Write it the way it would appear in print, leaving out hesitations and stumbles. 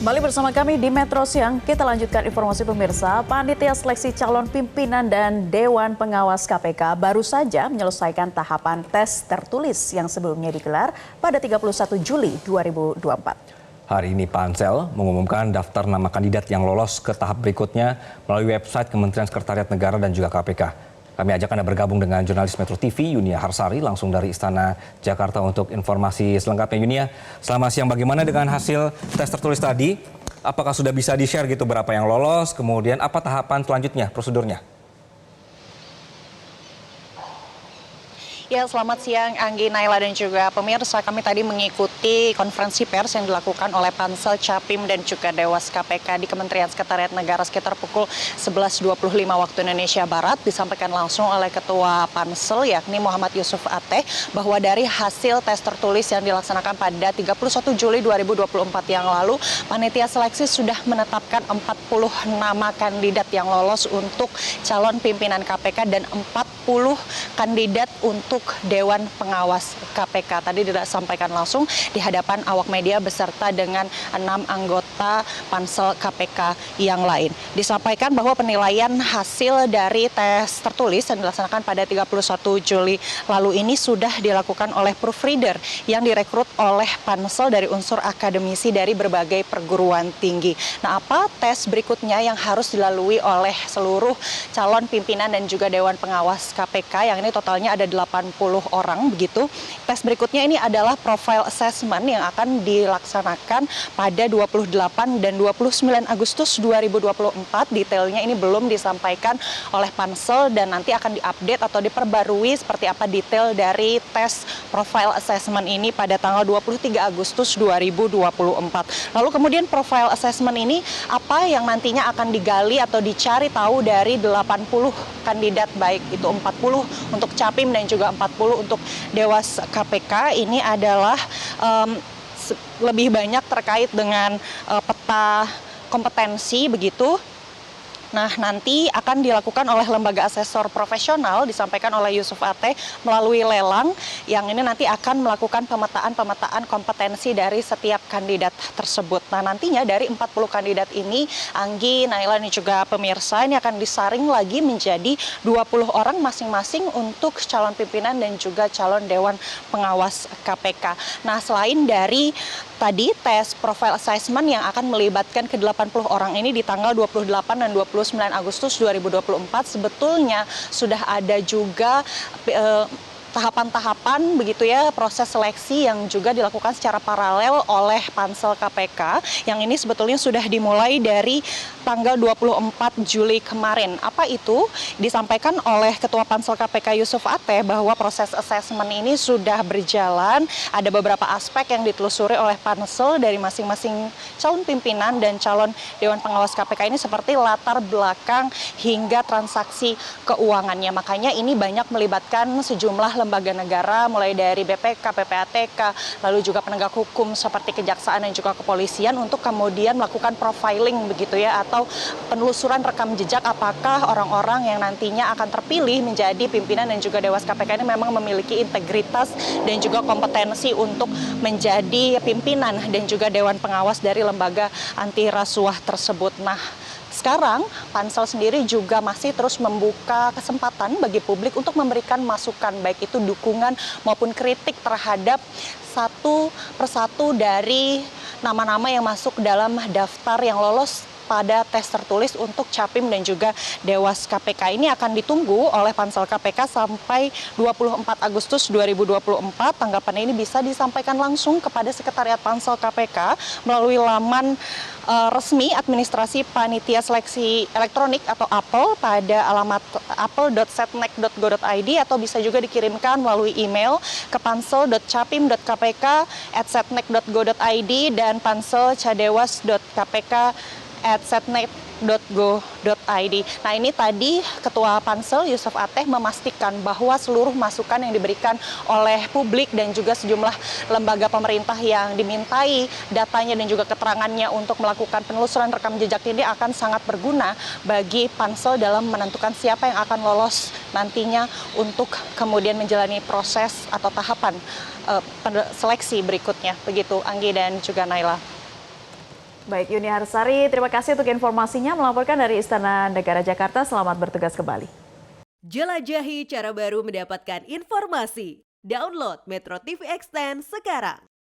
Kembali bersama kami di Metro Siang, kita lanjutkan informasi pemirsa. Panitia seleksi calon pimpinan dan Dewan Pengawas KPK baru saja menyelesaikan tahapan tes tertulis yang sebelumnya digelar pada 31 Juli 2024. Hari ini Pansel mengumumkan daftar nama kandidat yang lolos ke tahap berikutnya melalui website Kementerian Sekretariat Negara dan juga KPK. Kami ajak Anda bergabung dengan jurnalis Metro TV Yunia Harsari langsung dari Istana Jakarta untuk informasi selengkapnya. Yunia, selamat siang. Bagaimana dengan hasil tes tertulis tadi? Apakah sudah bisa di-share gitu berapa yang lolos? Kemudian apa tahapan selanjutnya, prosedurnya? Ya, selamat siang Anggi, Naila dan juga pemirsa. Kami tadi mengikuti konferensi pers yang dilakukan oleh Pansel, Capim dan juga Dewas KPK di Kementerian Sekretariat Negara sekitar pukul 11.25 waktu Indonesia Barat. Disampaikan langsung oleh Ketua Pansel yakni Muhammad Yusuf Ateh bahwa dari hasil tes tertulis yang dilaksanakan pada 31 Juli 2024 yang lalu, panitia seleksi sudah menetapkan 40 nama kandidat yang lolos untuk calon pimpinan KPK dan 40 kandidat untuk Dewan Pengawas KPK. Tadi disampaikan langsung di hadapan awak media beserta dengan 6 anggota Pansel KPK yang lain. Disampaikan bahwa penilaian hasil dari tes tertulis yang dilaksanakan pada 31 Juli lalu ini sudah dilakukan oleh proofreader yang direkrut oleh Pansel dari unsur akademisi dari berbagai perguruan tinggi. Nah, apa tes berikutnya yang harus dilalui oleh seluruh calon pimpinan dan juga Dewan Pengawas KPK yang ini totalnya ada 80 orang begitu. Tes berikutnya ini adalah profile assessment yang akan dilaksanakan pada 28 dan 29 Agustus 2024. Detailnya ini belum disampaikan oleh Pansel dan nanti akan diupdate atau diperbarui seperti apa detail dari tes profile assessment ini pada tanggal 23 Agustus 2024. Lalu kemudian profile assessment ini apa yang nantinya akan digali atau dicari tahu dari 80 kandidat, baik itu 40 untuk Capim dan juga 40 untuk Dewas KPK. Ini adalah lebih banyak terkait dengan peta kompetensi begitu. Nah, nanti akan dilakukan oleh lembaga asesor profesional, disampaikan oleh Yusuf Ateh melalui lelang, yang ini nanti akan melakukan pemetaan kompetensi dari setiap kandidat tersebut. Nah, nantinya dari 40 kandidat ini, Anggi, Naila, dan juga pemirsa, ini akan disaring lagi menjadi 20 orang masing-masing untuk calon pimpinan dan juga calon Dewan Pengawas KPK. Nah, selain dari tadi tes profile assessment yang akan melibatkan ke 80 orang ini di tanggal 28 dan 29 Agustus 2024, sebetulnya sudah ada juga tahapan-tahapan begitu ya, proses seleksi yang juga dilakukan secara paralel oleh Pansel KPK yang ini sebetulnya sudah dimulai dari tanggal 24 Juli kemarin. Apa itu? Disampaikan oleh Ketua Pansel KPK Yusuf Ateh bahwa proses assessment ini sudah berjalan, ada beberapa aspek yang ditelusuri oleh Pansel dari masing-masing calon pimpinan dan calon Dewan Pengawas KPK ini seperti latar belakang hingga transaksi keuangannya. Makanya ini banyak melibatkan sejumlah lembaga negara mulai dari BPK, PPATK, lalu juga penegak hukum seperti kejaksaan dan juga kepolisian untuk kemudian melakukan profiling begitu ya, atau penelusuran rekam jejak apakah orang-orang yang nantinya akan terpilih menjadi pimpinan dan juga Dewas KPK ini memang memiliki integritas dan juga kompetensi untuk menjadi pimpinan dan juga Dewan Pengawas dari lembaga anti rasuah tersebut. Nah, sekarang Pansel sendiri juga masih terus membuka kesempatan bagi publik untuk memberikan masukan, baik itu dukungan maupun kritik terhadap satu persatu dari nama-nama yang masuk dalam daftar yang lolos pada tes tertulis untuk Capim dan juga Dewas KPK. Ini akan ditunggu oleh Pansel KPK sampai 24 Agustus 2024. Tanggapan ini bisa disampaikan langsung kepada Sekretariat Pansel KPK melalui laman resmi administrasi panitia seleksi elektronik atau APEL pada alamat apel.setnek.go.id atau bisa juga dikirimkan melalui email ke pansel.capim.kpk@setnek.go.id dan pansel.cadewas.kpk@setnek.go.id. Nah, ini tadi Ketua Pansel Yusuf Ateh memastikan bahwa seluruh masukan yang diberikan oleh publik dan juga sejumlah lembaga pemerintah yang dimintai datanya dan juga keterangannya untuk melakukan penelusuran rekam jejak ini akan sangat berguna bagi Pansel dalam menentukan siapa yang akan lolos nantinya untuk kemudian menjalani proses atau tahapan seleksi berikutnya. Begitu Anggi dan juga Naila. Baik, Yuni Harsari, terima kasih untuk informasinya melaporkan dari Istana Negara Jakarta. Selamat bertugas kembali. Jelajahi cara baru mendapatkan informasi. Download Metro TV Extend sekarang.